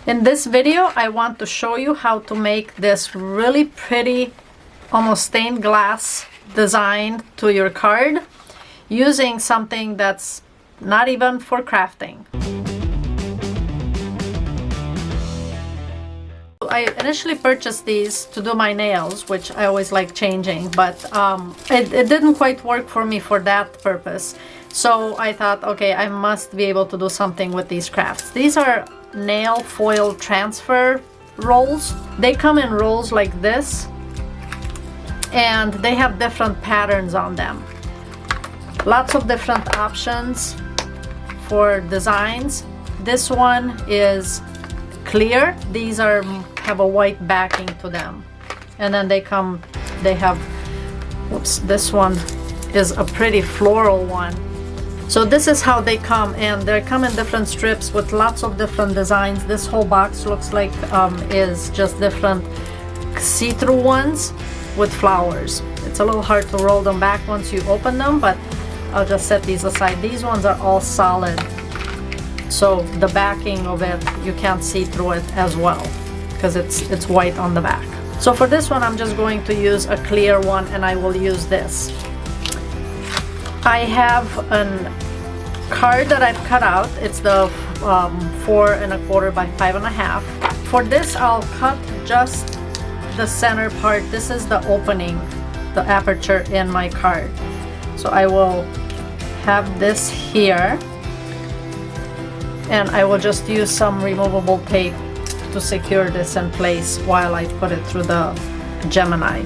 In this video, I want to show you how to make this really pretty, almost stained glass design to your card using something that's not even for crafting. I initially purchased these to do my nails, which I always like changing, but it didn't quite work for me for that purpose. So I thought, okay, I must be able to do something with these crafts. These are nail foil transfer rolls. They come in rolls like this, and they have different patterns on them. Lots of different options for designs. This one is clear. These have a white backing to them, and then they have, whoops, this one is a pretty floral one. So this is how they come, and they come in different strips with lots of different designs. This whole box looks like is just different see-through ones with flowers. It's a little hard to roll them back once you open them, but I'll just set these aside. These ones are all solid, so the backing of it, you can't see through it as well because it's white on the back. So for this one, I'm just going to use a clear one, and I will use this. I have a card that I've cut out. It's the 4 1/4 by 5 1/2. For this, I'll cut just the center part. This is the opening, the aperture in my card. So I will have this here, and I will just use some removable tape to secure this in place while I put it through the Gemini.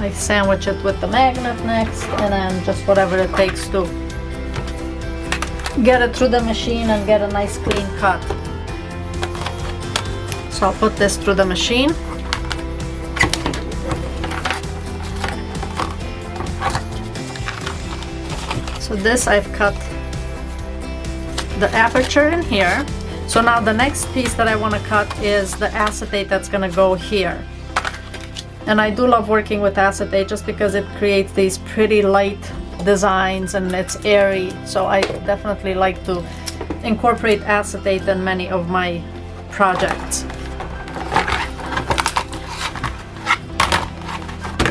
I sandwich it with the magnet next, and then just whatever it takes to get it through the machine and get a nice clean cut. So I'll put this through the machine. So this, I've cut the aperture in here. So now the next piece that I want to cut is the acetate that's going to go here. And I do love working with acetate just because it creates these pretty light designs and it's airy. So I definitely like to incorporate acetate in many of my projects.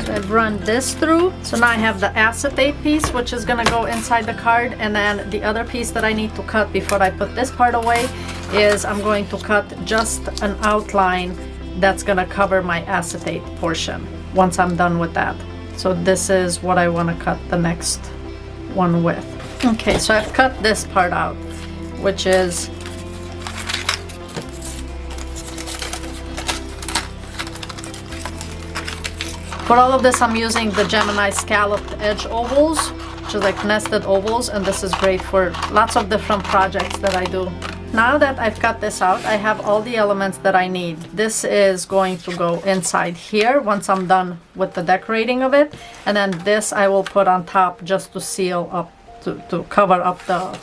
So I've run this through. So now I have the acetate piece, which is gonna go inside the card. And then the other piece that I need to cut before I put this part away is I'm going to cut just an outline that's gonna cover my acetate portion once I'm done with that. So this is what I want to cut the next one with. Okay, so I've cut this part out, which is for all of this, I'm using the Gemini scalloped edge ovals, which is like nested ovals, and this is great for lots of different projects that I do. Now that I've cut this out, I have all the elements that I need. This is going to go inside here once I'm done with the decorating of it. And then this I will put on top just to seal up, to cover up the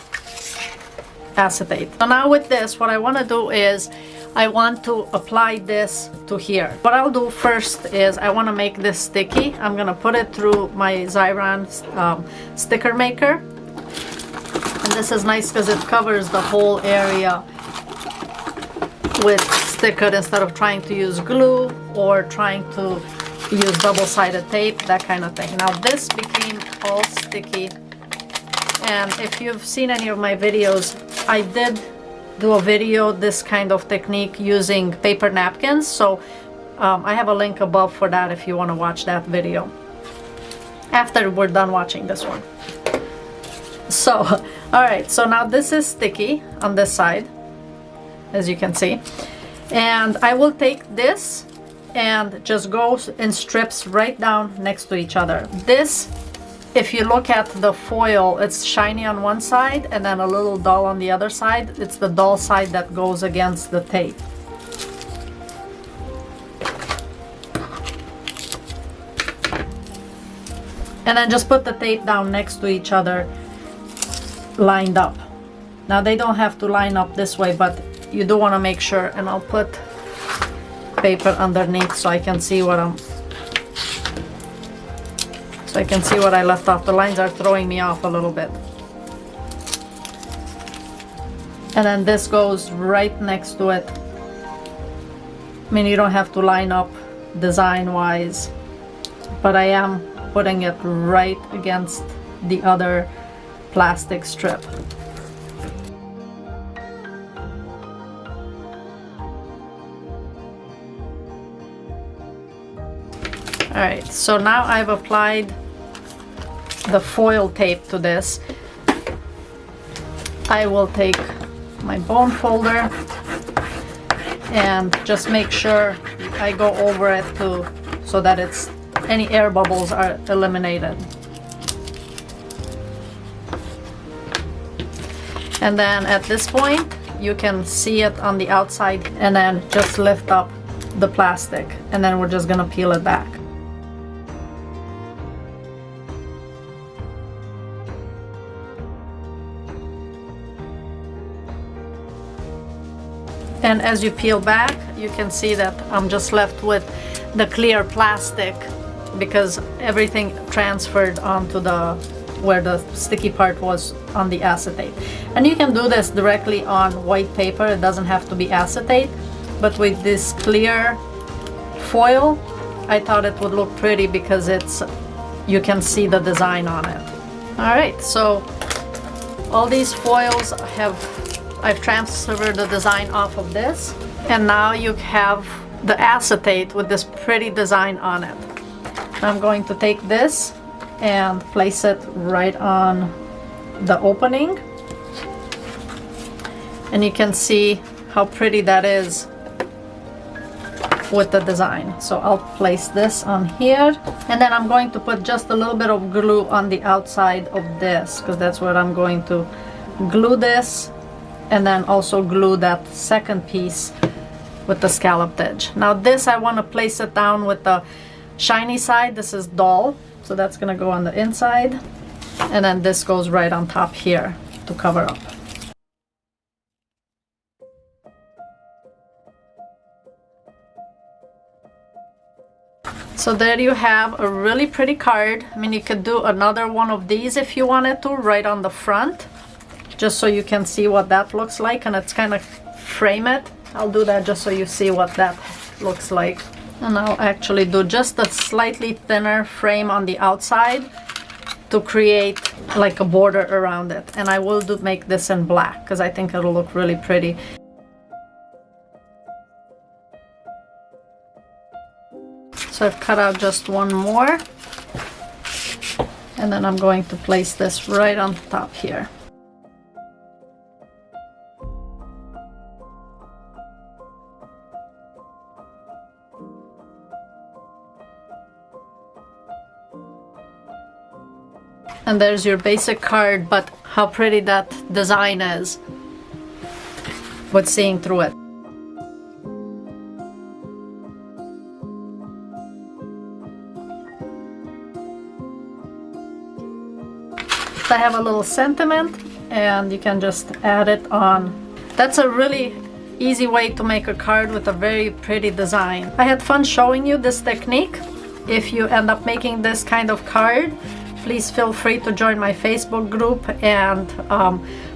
acetate. So now with this, what I want to do is I want to apply this to here. What I'll do first is I want to make this sticky. I'm going to put it through my Xyron sticker maker. And this is nice because it covers the whole area with sticker instead of trying to use glue or trying to use double-sided tape, that kind of thing. Now this became all sticky, and if you've seen any of my videos, I did do a video this kind of technique using paper napkins, so I have a link above for that if you want to watch that video after we're done watching this one. So, alright, so now this is sticky on this side, as you can see. And I will take this and just go in strips right down next to each other. This, if you look at the foil, it's shiny on one side and then a little dull on the other side. It's the dull side that goes against the tape. And then just put the tape down next to each other, lined up. Now they don't have to line up this way, but you do want to make sure. And I'll put paper underneath so I can see what I left off. The lines are throwing me off a little bit. And then this goes right next to it. I mean, you don't have to line up design wise, but I am putting it right against the other plastic strip. Alright, so now I've applied the foil tape to this. I will take my bone folder and just make sure I go over it too, so that it's any air bubbles are eliminated. And then at this point you can see it on the outside, and then just lift up the plastic, and then we're just gonna peel it back. And as you peel back, you can see that I'm just left with the clear plastic because everything transferred onto where the sticky part was on the acetate. And you can do this directly on white paper. It doesn't have to be acetate, but with this clear foil, I thought it would look pretty because you can see the design on it. All right, so all these foils I've transferred the design off of this, and now you have the acetate with this pretty design on it. I'm going to take this and place it right on the opening, and you can see how pretty that is with the design. So I'll place this on here, and then I'm going to put just a little bit of glue on the outside of this, because that's where I'm going to glue this, and then also glue that second piece with the scalloped edge. Now this, I want to place it down with the shiny side. This is dull, so that's gonna go on the inside, and then this goes right on top here to cover up. So there you have a really pretty card. I mean, you could do another one of these if you wanted to, right on the front, just so you can see what that looks like, and it's kind of frame it. I'll do that just so you see what that looks like. And I'll actually do just a slightly thinner frame on the outside to create like a border around it. And I will make this in black because I think it'll look really pretty. So I've cut out just one more, and then I'm going to place this right on top here. And there's your basic card, but how pretty that design is with seeing through it. So I have a little sentiment, and you can just add it on. That's a really easy way to make a card with a very pretty design. I had fun showing you this technique. If you end up making this kind of card, please feel free to join my Facebook group and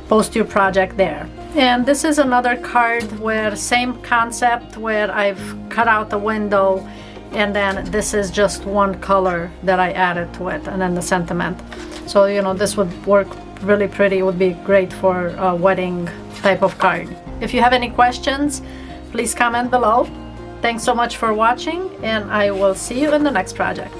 post your project there. And this is another card where same concept, where I've cut out the window, and then this is just one color that I added to it, and then the sentiment. So, you know, this would work really pretty. It would be great for a wedding type of card. If you have any questions, please comment below. Thanks so much for watching, and I will see you in the next project.